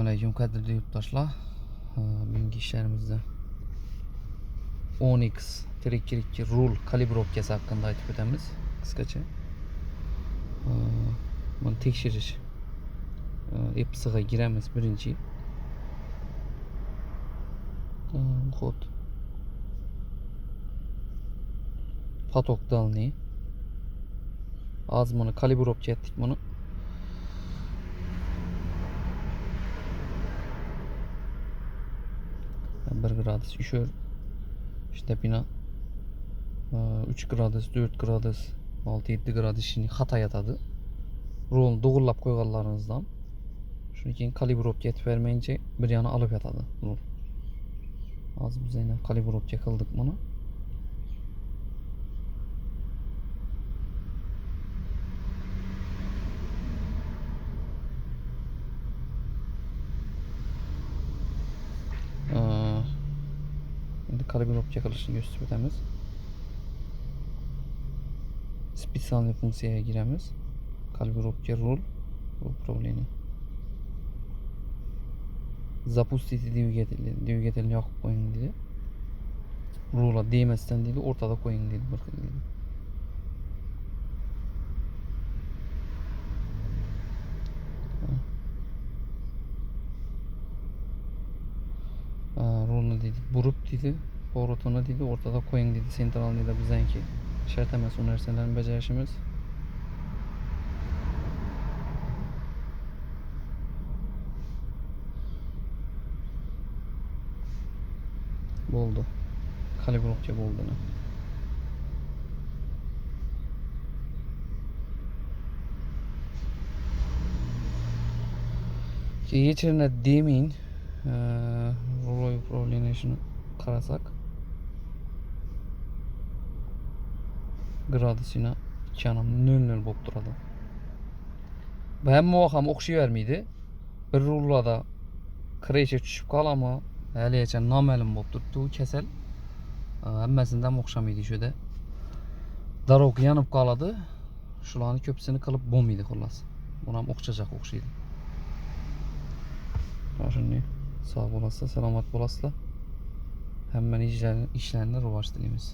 Aleyküm kadirli yurttaşlar. Bugünkü işlerimizde Onyx Trick Rule kalibre opkesi hakkında aytib o'tamiz kıskaça. Bunu tekshirish episiga giramiz birinchi. Kod patok dalni. Az bunu kalibre opke etdik bunu. Bir gradus üşür. İşte bina 3 gradus, 4 gradus, 6-7 gradus şimdi hata yatadı. Rolunu doğrulap koyganlarınızdan. Şunu keyin kalibre opke etip vermeyince bir yana alıp yatadı rol. Az biz yine kalibre opke kıldık bunu. Şimdi kalibre opke kılışını gösterip ötemiz. Spesialny funksiyaya giremiz. Kalibre opke rule upravlение. Запустите dvigatelini yakıp koyun dedi. Rule'a değmezsen dedi, ortada koyun dedi. Bakın dedi. Rule'unu dedi, burup dedi, borotunu dedi, ortada koyun dedi. Sentralni da bizdenki şart emas o narsalarni bajarishimiz. Bo'ldi. Kalibrovka bo'ldi. Geçerine demeyin. Rol upravlение şunu qarasak. Gradusuna 2,00 bo'lib turadi. Bu hamma ham o'xshayvermaydi. Bir rullada kreşe tushib qoladimi? Haligacha noma'lum bo'lib turibdi u kasal. Hammasidan o'xshamaydi shuda. Darog yanib qoladi. Shularni ko'psini qilib bo'lmaydi xullas. Buni ham o'xshayacak o'xshaydi. Shunday sog' bo'lasizlar, salomat bo'lasizlar. Hammaning ishlarini rivoj tilaymiz.